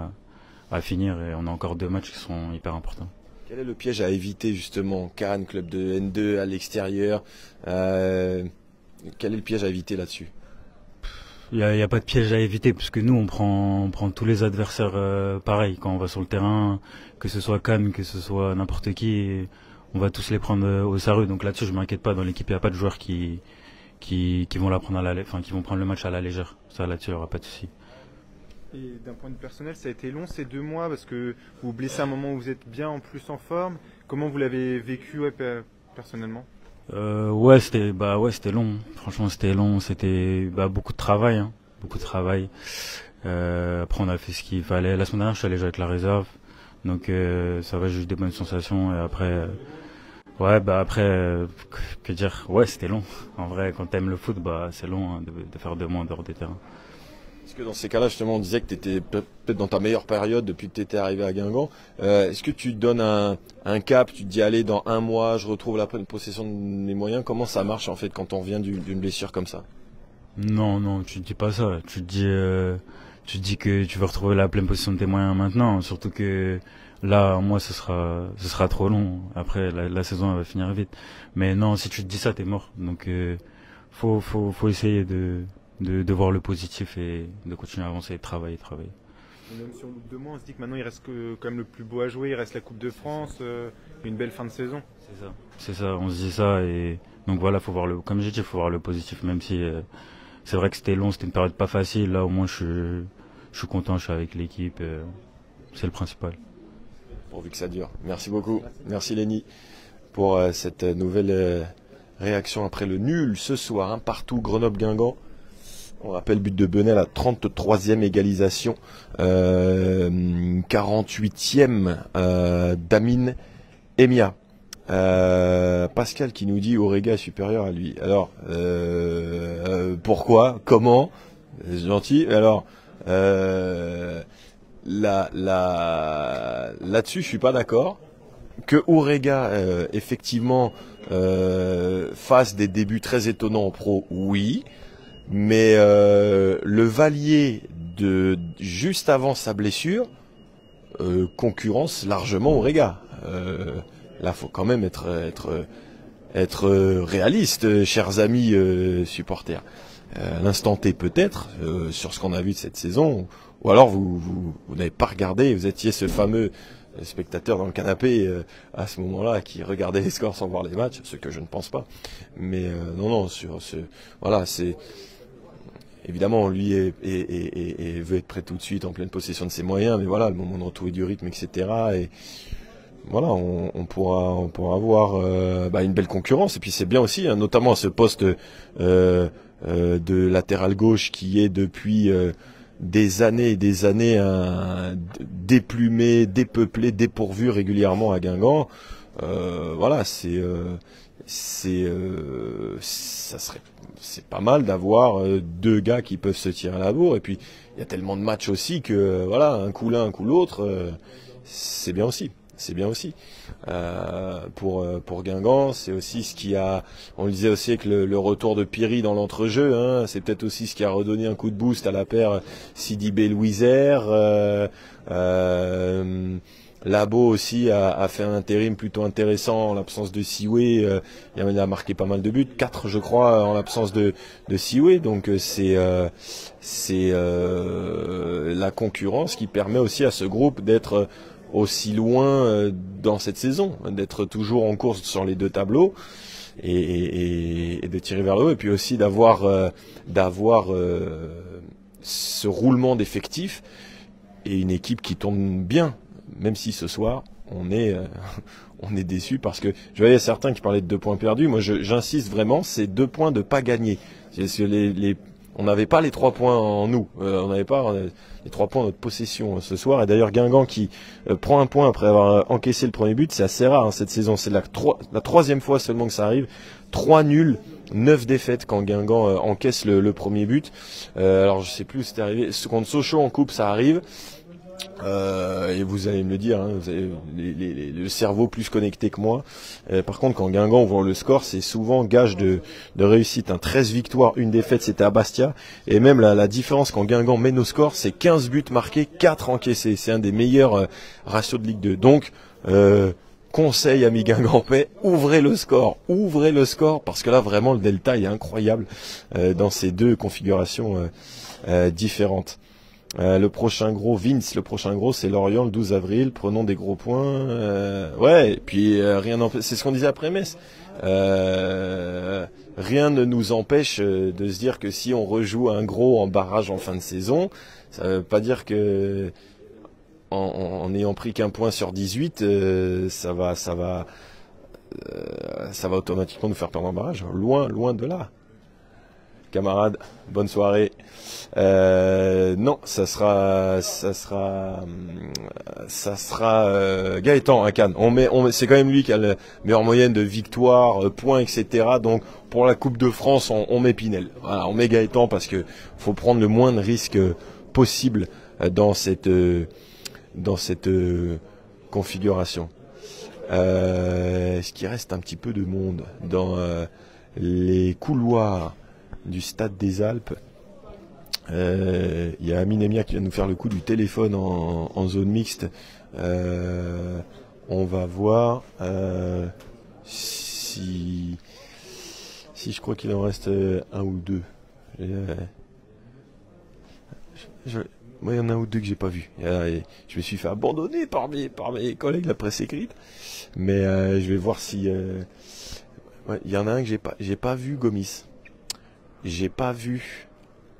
[SPEAKER 4] à finir. Et on a encore 2 matchs qui sont hyper importants.
[SPEAKER 1] Quel est le piège à éviter, justement? Cannes, club de N2 à l'extérieur. Quel est le piège à éviter là-dessus?
[SPEAKER 4] Il y a pas de piège à éviter parce que nous on prend tous les adversaires pareil quand on va sur le terrain, que ce soit Cannes, que ce soit n'importe qui, on va tous les prendre au sérieux. Donc là-dessus je m'inquiète pas, dans l'équipe il y a pas de joueurs qui vont la prendre qui vont prendre le match à la légère. Ça là-dessus il y aura pas de souci.
[SPEAKER 3] Et d'un point de vue personnel, ça a été long ces 2 mois parce que vous vous blessez à un moment où vous êtes bien en plus en forme. Comment vous l'avez vécu personnellement?
[SPEAKER 4] C'était long. Franchement, c'était long. C'était beaucoup de travail, beaucoup de travail. Après, on a fait ce qu'il fallait. La semaine dernière, je suis allé jouer avec la réserve, donc ça va, j'ai eu des bonnes sensations. Et après, que dire? Ouais, c'était long. En vrai, quand t'aimes le foot, c'est long de faire 2 mois en dehors des terrains.
[SPEAKER 1] Est-ce que dans ces cas-là, justement, on disait que tu étais peut-être dans ta meilleure période depuis que tu étais arrivé à Guingamp. Est-ce que tu donnes un cap, tu te dis, allez, dans 1 mois, je retrouve la pleine possession de mes moyens? Comment ça marche, en fait, quand on revient d'une blessure comme ça?
[SPEAKER 4] Non, tu te dis pas ça. Tu te dis que tu veux retrouver la pleine possession de tes moyens maintenant. Surtout que là, 1 mois, ce sera trop long. Après, la saison, elle va finir vite. Mais non, si tu te dis ça, t'es mort. Donc, faut essayer de voir le positif et de continuer à avancer et de travailler.
[SPEAKER 3] Et même si on loupe 2 mois, on se dit que maintenant il reste quand même le plus beau à jouer, il reste la Coupe de France, une belle fin de saison.
[SPEAKER 4] C'est ça, on se dit ça et donc voilà, comme j'ai dit, faut voir le positif, même si c'est vrai que c'était long, c'était une période pas facile. Là au moins je suis content, je suis avec l'équipe, c'est le principal.
[SPEAKER 1] Pourvu que ça dure. Merci beaucoup. Merci Léni pour cette nouvelle réaction après le nul ce soir, partout Grenoble-Guingamp. On rappelle but de Benel à 33e égalisation, 48e Damine Emia. Pascal qui nous dit Orega est supérieur à lui. Alors, pourquoi? Comment? C'est gentil. Alors, là-dessus, je suis pas d'accord. Que Orega, effectivement, fasse des débuts très étonnants en pro, oui. Mais le Valier de juste avant sa blessure concurrence largement Orega. Là, faut quand même être réaliste, chers amis supporters. À l'instant T peut-être, sur ce qu'on a vu de cette saison, ou alors vous n'avez pas regardé, vous étiez ce fameux spectateur dans le canapé à ce moment-là qui regardait les scores sans voir les matchs, ce que je ne pense pas. Mais non, sur ce, voilà, c'est évidemment lui veut être prêt tout de suite en pleine possession de ses moyens, mais voilà, le moment de retrouver du rythme, etc. Et voilà, on pourra avoir une belle concurrence. Et puis c'est bien aussi, hein, notamment à ce poste de latéral gauche qui est depuis des années et des années déplumé, dépeuplé, dépourvu régulièrement à Guingamp. Voilà, c'est pas mal d'avoir deux gars qui peuvent se tirer à la bourre. Et puis il y a tellement de matchs aussi que voilà, un coup l'un, un coup l'autre, c'est bien aussi. C'est bien aussi. Pour Guingamp, c'est aussi ce qui a, on le disait aussi avec le retour de Piri dans l'entrejeu, hein, c'est peut-être aussi ce qui a redonné un coup de boost à la paire Sidibé-Louisère. Labo aussi a fait un intérim plutôt intéressant en l'absence de Sioué. Il a marqué pas mal de buts, 4 je crois en l'absence de Sioué. Donc c'est la concurrence qui permet aussi à ce groupe d'être aussi loin dans cette saison, d'être toujours en course sur les deux tableaux et de tirer vers le haut, et puis aussi d'avoir ce roulement d'effectifs et une équipe qui tourne bien, même si ce soir on est déçu parce que je voyais certains qui parlaient de 2 points perdus. Moi j'insiste vraiment, c'est 2 points de pas gagner. C'est que on n'avait pas les 3 points en nous, on n'avait pas les 3 points en notre possession ce soir. Et d'ailleurs Guingamp qui prend un point après avoir encaissé le premier but, c'est assez rare hein, cette saison. C'est la 3e fois seulement que ça arrive. 3 nuls, 9 défaites quand Guingamp encaisse le premier but. Alors je sais plus où c'était arrivé. Contre Sochaux en coupe, ça arrive. Et vous allez me le dire, hein, vous avez le cerveau plus connecté que moi. Par contre, quand Guingamp ouvre le score, c'est souvent gage de réussite. 13 victoires, 1 défaite, c'était à Bastia. Et même la différence quand Guingamp mène au score, c'est 15 buts marqués, 4 encaissés. C'est un des meilleurs ratios de Ligue 2. Donc, conseil amis Guingampais, ouvrez le score, parce que là vraiment le delta est incroyable dans ces deux configurations différentes. Le prochain gros, c'est Lorient le 12 avril. Prenons des gros points. Ouais, et puis c'est ce qu'on disait après Metz. Rien ne nous empêche de se dire que si on rejoue un gros en barrage en fin de saison, ça veut pas dire que en ayant pris qu'un point sur 18, ça va automatiquement nous faire perdre en barrage. Loin de là. Camarades, bonne soirée. Non, ça sera Gaëtan à Cannes. C'est quand même lui qui a la meilleure moyenne de victoires, points, etc. Donc pour la Coupe de France, on met Pinel. Voilà, on met Gaëtan parce que faut prendre le moins de risques possible dans cette configuration. Est-ce qu'il reste un petit peu de monde dans les couloirs du Stade des Alpes? Il y a Amine Emia qui vient nous faire le coup du téléphone en zone mixte. On va voir si je crois qu'il en reste un ou deux. Moi, il y en a un ou deux que j'ai pas vu. Je me suis fait abandonner par mes collègues de la presse écrite. Mais je vais voir si... ouais, il y en a un que j'ai pas vu, Gomis. J'ai pas vu...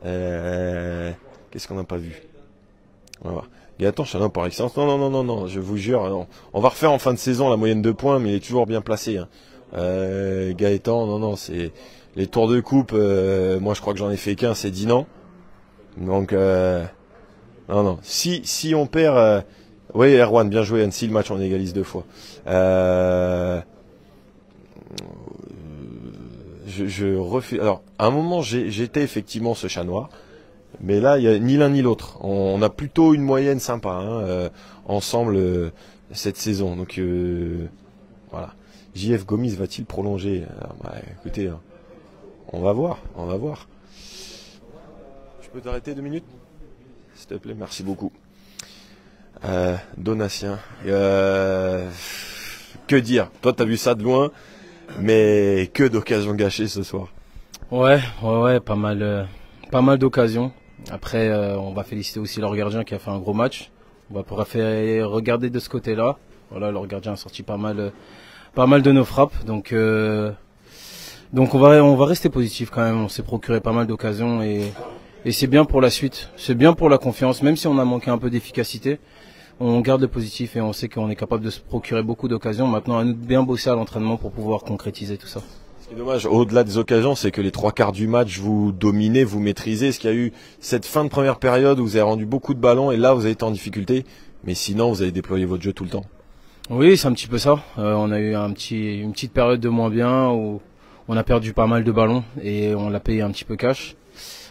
[SPEAKER 1] Qu'est-ce qu'on n'a pas vu? On va voir. Gaëtan Chalin par excellence. Non, je vous jure. Non. On va refaire en fin de saison la moyenne de points, mais il est toujours bien placé. Hein. Gaëtan, non, c'est... Les tours de coupe, moi je crois que j'en ai fait qu'un, c'est Dinan. Donc... Non. Si on perd... oui, Erwan, bien joué. Si le match, on égalise 2 fois. Je refais. Alors, à un moment, j'étais effectivement ce chat noir. Mais là, il y a ni l'un ni l'autre. On a plutôt une moyenne sympa ensemble cette saison. Donc voilà. JF Gomis va-t-il prolonger? Écoutez, on va voir. Je peux t'arrêter 2 minutes, s'il te plaît? Merci beaucoup. Donatien. Que dire? Toi, t'as vu ça de loin, mais que d'occasions gâchées ce soir.
[SPEAKER 5] Ouais, pas mal d'occasions. Après, on va féliciter aussi leur gardien qui a fait un gros match. On va pouvoir regarder de ce côté-là. Voilà, leur gardien a sorti pas mal de nos frappes. Donc on va rester positif quand même. On s'est procuré pas mal d'occasions et c'est bien pour la suite. C'est bien pour la confiance, même si on a manqué un peu d'efficacité. On garde le positif et on sait qu'on est capable de se procurer beaucoup d'occasions. Maintenant, à nous de bien bosser à l'entraînement pour pouvoir concrétiser tout ça.
[SPEAKER 1] Ce qui est dommage, au-delà des occasions, c'est que les 3/4 du match, vous dominez, vous maîtrisez. Est-ce qu'il y a eu cette fin de première période où vous avez rendu beaucoup de ballons et là, vous avez été en difficulté, mais sinon, vous avez déployé votre jeu tout le temps?
[SPEAKER 5] Oui, c'est un petit peu ça. On a eu une petite période de moins bien où on a perdu pas mal de ballons et on l'a payé un petit peu cash.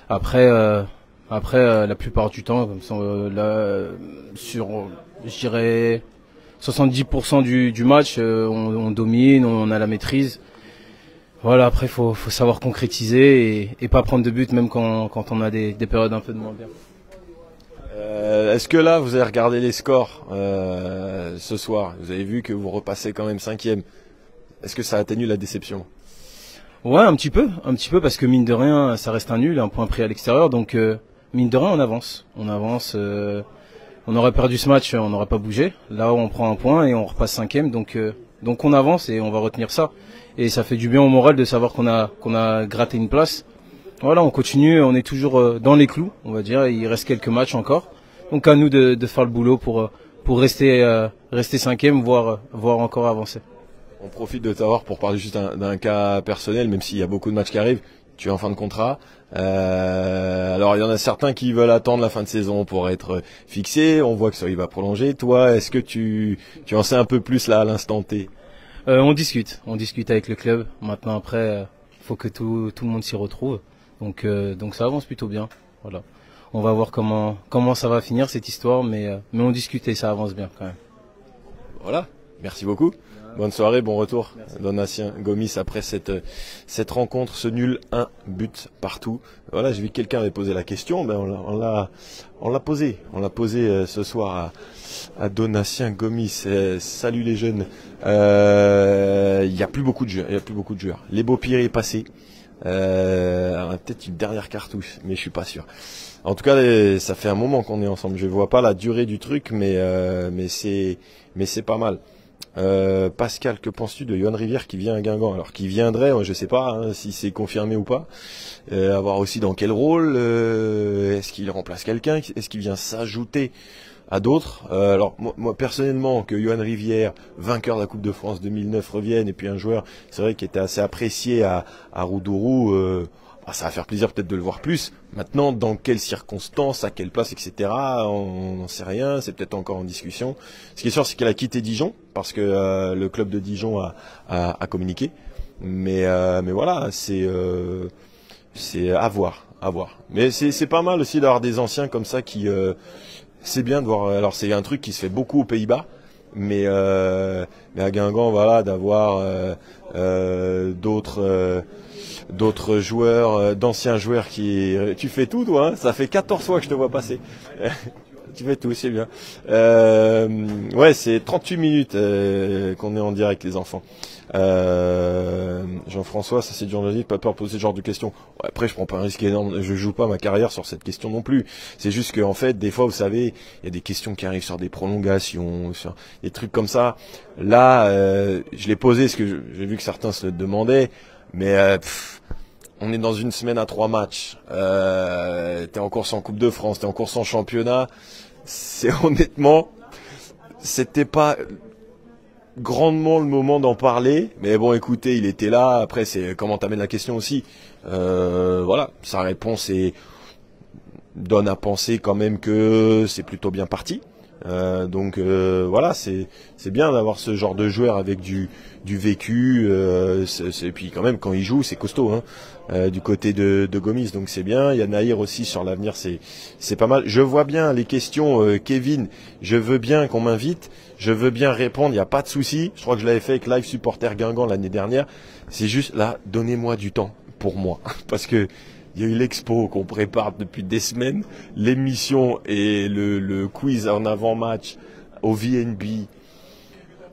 [SPEAKER 5] Après, la plupart du temps, sur, je dirais, 70% du match, on domine, on a la maîtrise. Voilà, après, faut savoir concrétiser et pas prendre de but, même quand on a des périodes un peu de moins bien.
[SPEAKER 1] Est-ce que là, vous avez regardé les scores ce soir? Vous avez vu que vous repassez quand même 5e. Est-ce que ça atténue la déception?
[SPEAKER 5] Ouais, un petit peu, parce que mine de rien, ça reste un nul, un point pris à l'extérieur, donc mine de rien, on avance. On aurait perdu ce match, on n'aurait pas bougé. Là, on prend un point et on repasse 5e, donc on avance et on va retenir ça. Et ça fait du bien au moral de savoir qu'on a gratté une place. Voilà, on continue, on est toujours dans les clous, on va dire. Il reste quelques matchs encore, donc à nous de faire le boulot pour rester 5e, voire encore avancer.
[SPEAKER 1] On profite de t'avoir pour parler juste d'un cas personnel, même s'il y a beaucoup de matchs qui arrivent. Tu es en fin de contrat. Alors il y en a certains qui veulent attendre la fin de saison pour être fixés. On voit que ça il va prolonger. Toi, est-ce que tu en sais un peu plus là à l'instant T?
[SPEAKER 5] On discute avec le club. Maintenant après, faut que tout le monde s'y retrouve. Donc ça avance plutôt bien. Voilà. On va voir comment ça va finir cette histoire, mais on discute et ça avance bien quand même.
[SPEAKER 1] Voilà. Merci beaucoup. Bonne soirée, bon retour. Donatien Gomis après cette rencontre, ce nul, 1 but partout. Voilà, j'ai vu que quelqu'un avait posé la question, ben on l'a posé ce soir à Donatien Gomis. Salut les jeunes. Il y a plus beaucoup de joueurs. Les Beaux-Pires est passé. Peut-être une dernière cartouche, mais je suis pas sûr. En tout cas, ça fait un moment qu'on est ensemble. Je vois pas la durée du truc, mais c'est pas mal. Pascal, que penses-tu de Yohan Rivière qui vient à Guingamp? Alors qui viendrait, je sais pas si c'est confirmé ou pas. À voir aussi dans quel rôle. Est-ce qu'il remplace quelqu'un? Est-ce qu'il vient s'ajouter à d'autres? Alors moi personnellement, que Yohan Rivière, vainqueur de la Coupe de France 2009, revienne, et puis un joueur, c'est vrai, qui était assez apprécié à Roudourou, ça va faire plaisir peut-être de le voir plus. Maintenant, dans quelles circonstances, à quelle place, etc., on n'en sait rien, c'est peut-être encore en discussion. Ce qui est sûr, c'est qu'elle a quitté Dijon, parce que le club de Dijon a communiqué. Mais voilà, c'est à voir. Mais c'est pas mal aussi d'avoir des anciens comme ça qui... c'est bien de voir... Alors c'est un truc qui se fait beaucoup aux Pays-Bas, mais à Guingamp, voilà, d'avoir d'autres joueurs, d'anciens joueurs qui... Tu fais tout, toi, hein, ça fait 14 fois que je te vois passer. Tu fais tout, c'est bien. Ouais, c'est 38 minutes qu'on est en direct, les enfants. Jean-François, ça c'est journaliste, pas peur de poser ce genre de questions. Ouais, après, je prends pas un risque énorme, je joue pas ma carrière sur cette question non plus. C'est juste qu'en fait, des fois, vous savez, il y a des questions qui arrivent sur des prolongations, sur des trucs comme ça. Là, je l'ai posé parce que j'ai vu que certains se le demandaient, mais on est dans une semaine à 3 matchs. T'es en course en Coupe de France, t'es en course en championnat. C'est honnêtement, c'était pas grandement le moment d'en parler, mais bon, écoutez, il était là. Après, c'est comment t'amènes la question aussi. Voilà, sa réponse donne à penser quand même que c'est plutôt bien parti. Donc voilà, c'est bien d'avoir ce genre de joueur avec du vécu. Et puis quand même quand il joue, c'est costaud. Du côté de Gomis, donc c'est bien. Il y a Nahir aussi sur l'avenir, c'est pas mal. Je vois bien les questions, Kevin. Je veux bien qu'on m'invite. Je veux bien répondre. Il n'y a pas de souci. Je crois que je l'avais fait avec Live Supporter Guingamp l'année dernière. C'est juste là, donnez-moi du temps pour moi, parce que il y a eu l'expo qu'on prépare depuis des semaines, l'émission et le quiz en avant-match au VNB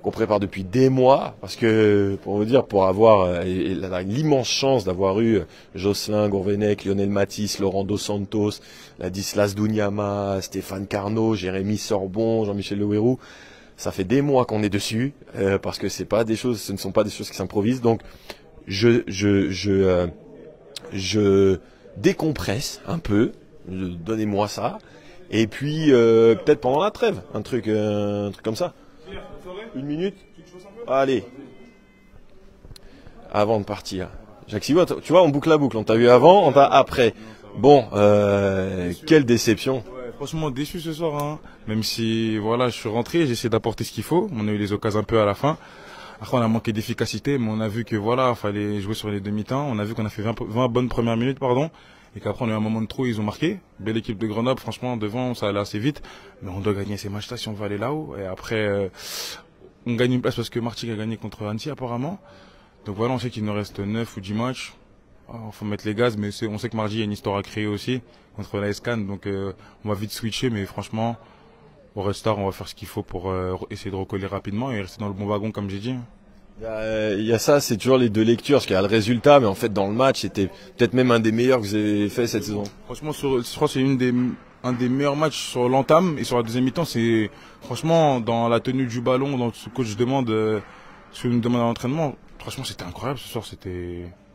[SPEAKER 1] qu'on prépare depuis des mois, parce que, pour vous dire, pour avoir l'immense chance d'avoir eu Jocelyn Gourvenec, Lionel Matisse, Laurent Dos Santos, Ladislas Dounyama, Stéphane Carnot, Jérémy Sorbon, Jean-Michel Lewerou, ça fait des mois qu'on est dessus, parce que ce ne sont pas des choses qui s'improvisent, donc je décompresse un peu, donnez-moi ça, et puis peut-être pendant la trêve, un truc comme ça. 1 minute. Allez. Avant de partir. Jacques Sivois, tu vois, on boucle la boucle. On t'a vu avant, on t'a après. Bon, quelle déception.
[SPEAKER 6] Ouais, franchement déçu ce soir, hein. Même si voilà, je suis rentré, j'ai essayé d'apporter ce qu'il faut. On a eu les occasions un peu à la fin. Après, on a manqué d'efficacité, mais on a vu que voilà, fallait jouer sur les demi-temps. On a vu qu'on a fait 20 bonnes premières minutes, pardon. Et qu'après, on a eu un moment de trop, ils ont marqué. Belle équipe de Grenoble, franchement, devant, ça allait assez vite. Mais on doit gagner ces matchs-là si on veut aller là-haut. Et après, on gagne une place parce que Martigues a gagné contre Annecy, apparemment. Donc voilà, on sait qu'il nous reste 9 ou 10 matchs. Il faut mettre les gaz, mais on sait que Mardi a une histoire à créer aussi contre la SCAN. Donc, on va vite switcher, mais franchement, au Red Star, on va faire ce qu'il faut pour essayer de recoller rapidement et rester dans le bon wagon, comme j'ai dit.
[SPEAKER 1] Il y a ça, c'est toujours les deux lectures, parce qu'il y a le résultat, mais en fait dans le match, c'était peut-être même un des meilleurs que vous avez fait cette saison.
[SPEAKER 6] Franchement, je crois que c'est un des meilleurs matchs sur l'entame et sur la deuxième mi-temps. C'est franchement dans la tenue du ballon, dans ce que je demande, ce que nous demande à l'entraînement. Franchement, c'était incroyable ce soir.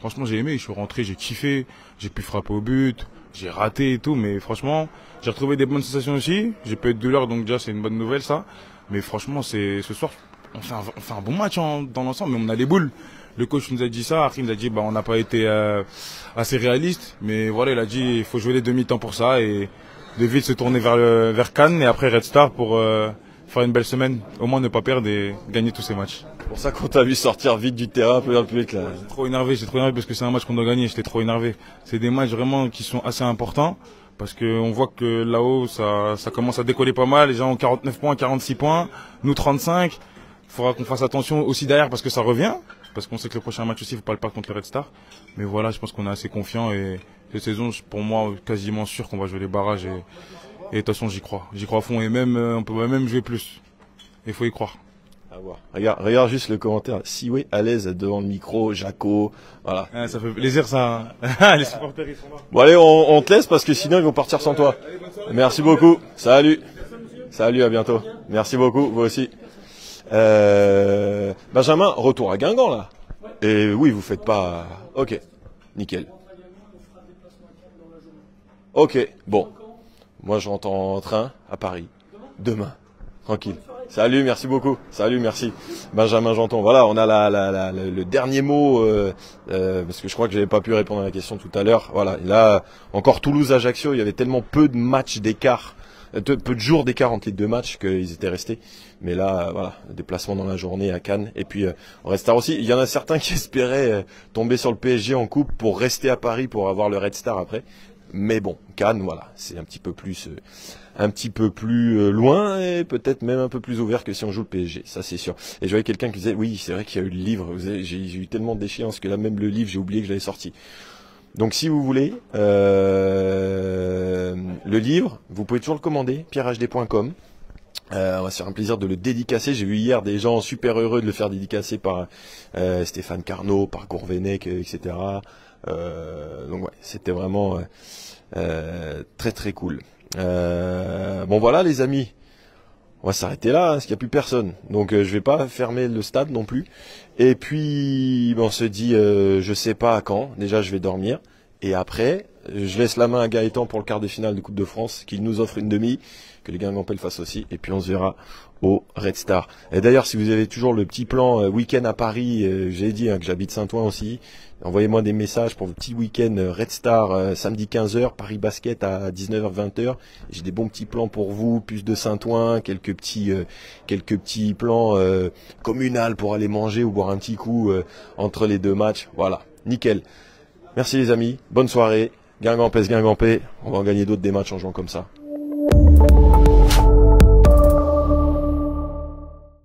[SPEAKER 6] Franchement, j'ai aimé. Je suis rentré, j'ai kiffé, j'ai pu frapper au but, j'ai raté et tout, mais franchement, j'ai retrouvé des bonnes sensations aussi. J'ai pas eu de douleur, donc déjà c'est une bonne nouvelle ça. Mais franchement, ce soir. On fait un bon match dans l'ensemble, mais on a les boules. Le coach nous a dit ça, Harim nous a dit on n'a pas été assez réaliste, mais voilà, il a dit il faut jouer les demi-temps pour ça et de vite se tourner vers Cannes et après Red Star pour faire une belle semaine, au moins ne pas perdre et gagner tous ces matchs.
[SPEAKER 1] C'est pour ça qu'on t'a vu sortir vite du terrain, plus vite là.
[SPEAKER 6] J'ai trop énervé parce que c'est un match qu'on doit gagner, j'étais trop énervé. C'est des matchs vraiment qui sont assez importants parce qu'on voit que là-haut ça commence à décoller pas mal, les gens ont 49 points, 46 points, nous 35. Il faudra qu'on fasse attention aussi derrière parce que ça revient. Parce qu'on sait que le prochain match aussi, il ne faut pas le perdre contre le Red Star. Mais voilà, je pense qu'on est assez confiant. Et cette saison, pour moi, quasiment sûr qu'on va jouer les barrages. Et de toute façon, j'y crois. J'y crois à fond. Et même, on peut même jouer plus. Il faut y croire.
[SPEAKER 1] À voir. Regarde juste le commentaire. Si oui, à l'aise devant le micro, Jaco. Voilà.
[SPEAKER 6] Ah, ça fait plaisir, ça. Les supporters, ils sont là.
[SPEAKER 1] Bon, allez, on te laisse parce que sinon, ils vont partir sans toi. Merci beaucoup. Salut. Salut, à bientôt. Merci beaucoup. Vous aussi. Benjamin, retour à Guingamp là. Et oui, vous faites pas. Ok, nickel. Ok, bon. Moi, je rentre en train à Paris demain. Tranquille. Salut, merci beaucoup. Salut, merci. Benjamin Janton. Voilà, on a le dernier mot parce que je crois que j'avais pas pu répondre à la question tout à l'heure. Voilà, et là encore Toulouse-Ajaccio. Il y avait tellement peu de matchs d'écart. Peu de jours d'écart entre les deux matchs qu'ils étaient restés. Mais là, voilà, déplacement dans la journée à Cannes. Et puis, au Red Star aussi. Il y en a certains qui espéraient tomber sur le PSG en coupe pour rester à Paris pour avoir le Red Star après. Mais bon, Cannes, voilà, c'est un petit peu plus loin et peut-être même un peu plus ouvert que si on joue le PSG. Ça, c'est sûr. Et je voyais quelqu'un qui disait, oui, c'est vrai qu'il y a eu le livre. J'ai eu tellement d'échéances que là, même le livre, j'ai oublié que je l'avais sorti. Donc si vous voulez, le livre, vous pouvez toujours le commander, pierrehd.com. On va se faire un plaisir de le dédicacer. J'ai vu hier des gens super heureux de le faire dédicacer par Stéphane Carnot, par Gourvenec, etc. Donc ouais, c'était vraiment très très cool. Bon voilà les amis, on va s'arrêter là, parce qu'il n'y a plus personne. Donc je vais pas fermer le stade non plus. Et puis on se dit, je sais pas à quand. Déjà je vais dormir. Et après, Je laisse la main à Gaëtan pour le quart de finale de Coupe de France, qu'il nous offre une demi, que les Guingampais le fassent aussi, et puis on se verra au Red Star. Et d'ailleurs, si vous avez toujours le petit plan week-end à Paris, j'ai dit que j'habite Saint-Ouen aussi, envoyez-moi des messages pour le petit week-end Red Star samedi 15h, Paris Basket à 19h-20h. J'ai des bons petits plans pour vous, plus de Saint-Ouen, quelques petits plans communal pour aller manger ou boire un petit coup entre les deux matchs. Voilà, nickel. Merci les amis, bonne soirée. Guingampais, on va en gagner d'autres des matchs en jouant comme ça.